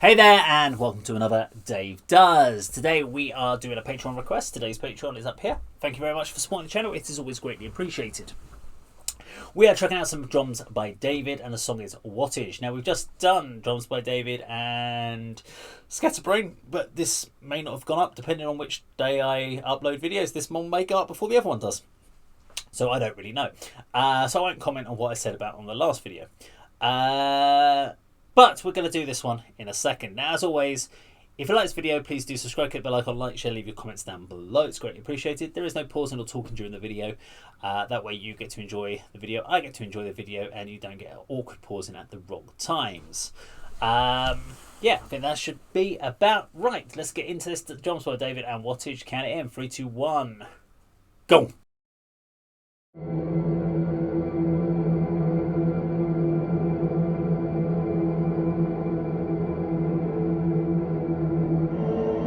Hey there, and welcome to another Dave Does. Today we are doing a Patreon request. Today's Patreon is up here. Thank you very much for supporting the channel. It is always greatly appreciated. We are checking out some drums by David, and the song is Wattage. Now, we've just done Drums by David and Scatterbrain, but this may not have gone up depending on which day I upload videos. This one may go up before the other one does. So I don't really know. So I won't comment on what I said about on the last video. But we're going to do this one in a second. Now, as always, if you like this video, please do subscribe, click the bell icon, like, share, leave your comments down below. It's greatly appreciated. There is no pausing or talking during the video. That way you get to enjoy the video, I get to enjoy the video, and you don't get awkward pausing at the wrong times. Yeah, I think that should be about right. Let's get into this. Drums by David and Wattage. Count it in. 3, 2, 1. Go!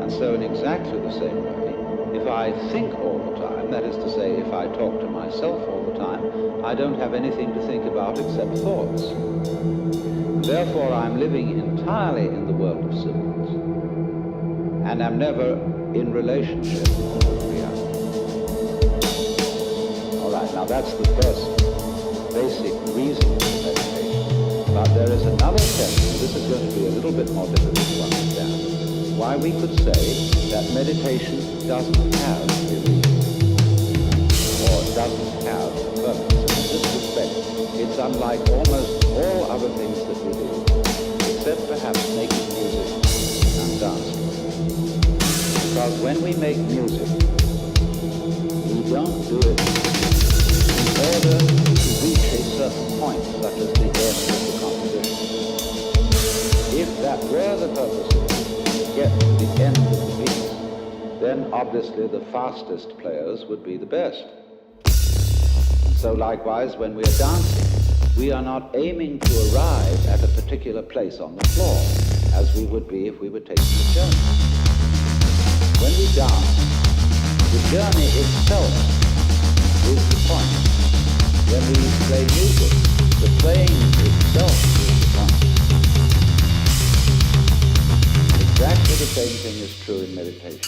So in exactly the same way, if I think all the time, that is to say, if I talk to myself all the time, I don't have anything to think about except thoughts. Therefore, I'm living entirely in the world of symbols, and I'm never in relationship with reality. All right, now that's the first basic reason for meditation. But there is another sense, and this is going to be a little bit more difficult to understand, why we could say that meditation doesn't have a reason, or doesn't have a purpose. In this respect, it's unlike almost all other things that we do, except perhaps making music and dancing. Because when we make music, we don't do it in order to reach a certain point, such as the end of the composition. If that were the purpose, get to the end of the piece, then obviously the fastest players would be the best. And so likewise, when we are dancing, we are not aiming to arrive at a particular place on the floor, as we would be if we were taking a journey. When we dance, the journey itself is the point. When we play music, the playing itself is the point. Exactly the same thing is true in meditation.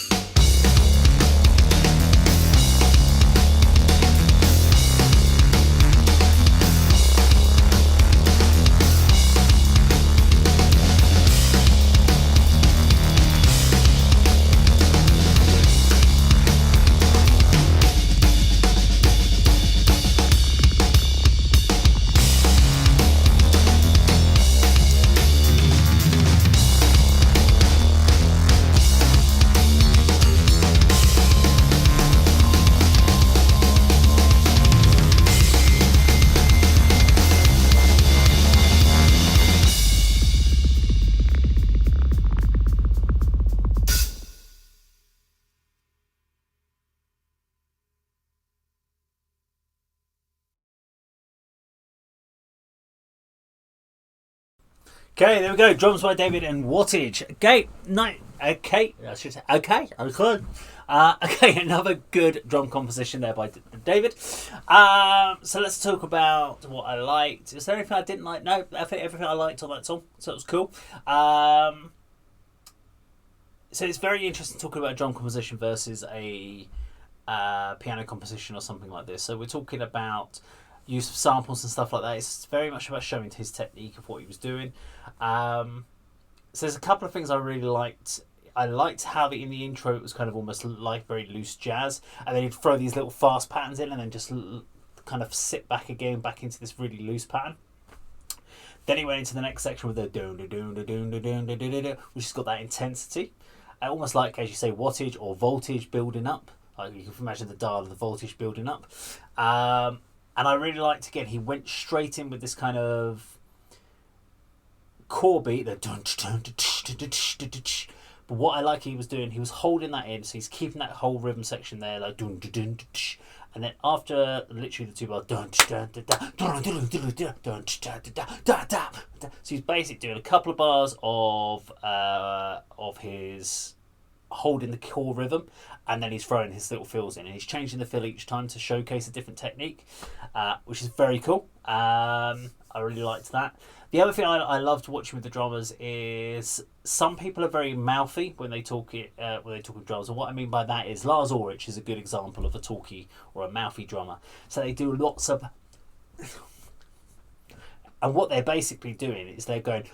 Okay, there we go. Drums by David and Wattage. Okay, I should say okay. Okay, another good drum composition there by David. So let's talk about what I liked. Is there anything I didn't like? No, I think everything I liked on that song, so it was cool. So it's very interesting talking about a drum composition versus a piano composition or something like this. So we're talking about use of samples and stuff like that. It's very much about showing his technique of what he was doing. So there's a couple of things I really liked. I liked how in the intro it was kind of almost like very loose jazz, and then he'd throw these little fast patterns in and then just kind of sit back again back into this really loose pattern. Then he went into the next section with the doon da doon da doon da doon da doon da, which has got that intensity, almost like, as you say, wattage or voltage building up. Like you can imagine the dial of the voltage building up. And I really liked, again, he went straight in with this kind of core beat, the but what I like he was doing, he was holding that in, so he's keeping that whole rhythm section there, like and then after literally the two bars, so he's basically doing a couple of bars of his holding the core rhythm, and then he's throwing his little fills in, and he's changing the fill each time to showcase a different technique, which is very cool. I really liked that. The other thing I loved watching with the drummers is some people are very mouthy when they talk with drums, and what I mean by that is Lars Ulrich is a good example of a talky or a mouthy drummer. So they do lots of, and what they're basically doing is they're going,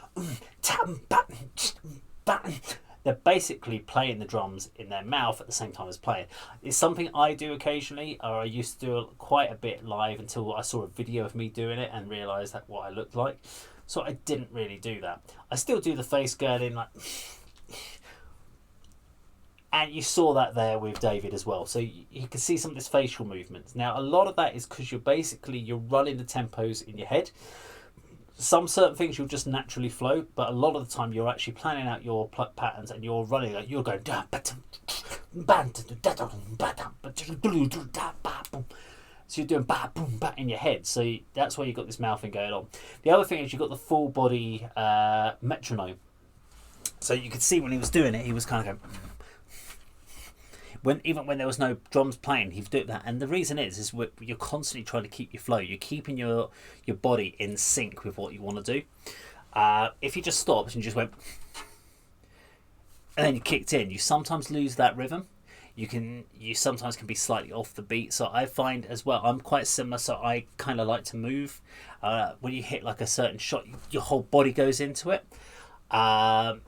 they're basically playing the drums in their mouth at the same time as playing. It's something I do occasionally, or I used to do quite a bit live until I saw a video of me doing it and realised that what I looked like. So I didn't really do that. I still do the face girding, like, and you saw that there with David as well. So you can see some of his facial movements. Now, a lot of that is because you're running the tempos in your head. Some certain things you'll just naturally flow, but a lot of the time you're actually planning out your patterns and you're running, like you're going, so you're doing ba boom ba in your head. So that's why you've got this mouthing going on. The other thing is you've got the full body metronome. So you could see when he was doing it, he was kind of going. Even when there was no drums playing, he'd do that. And the reason is you're constantly trying to keep your flow. You're keeping your body in sync with what you want to do. If you just stopped and you just went, and then you kicked in, you sometimes lose that rhythm. You sometimes can be slightly off the beat. So I find as well, I'm quite similar. So I kind of like to move. When you hit like a certain shot, your whole body goes into it. I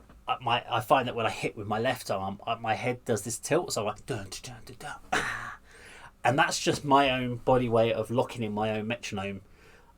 find that when I hit with my left arm, my head does this tilt, so I'm like, dun, dun, dun, dun, dun, and that's just my own body way of locking in my own metronome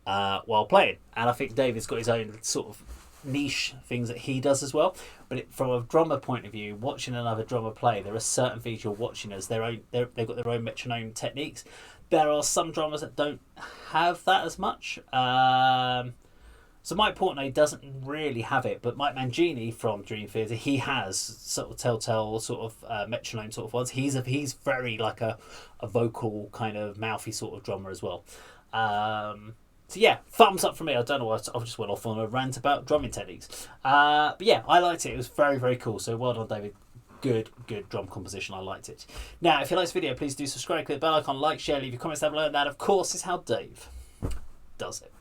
while playing. And I think David's got his own sort of niche things that he does as well. But from a drummer point of view, watching another drummer play, there are certain things you're watching as they've got their own metronome techniques. There are some drummers that don't have that as much. So Mike Portnoy doesn't really have it, but Mike Mangini from Dream Theater, he has sort of telltale sort of metronome sort of ones. He's very like a vocal kind of mouthy sort of drummer as well. So yeah, thumbs up from me. I don't know what I just went off on a rant about drumming techniques. But yeah, I liked it. It was very, very cool. So well done, David. Good drum composition. I liked it. Now, if you like this video, please do subscribe, click the bell icon, like, share, leave your comments down below. And that, of course, is how Dave does it.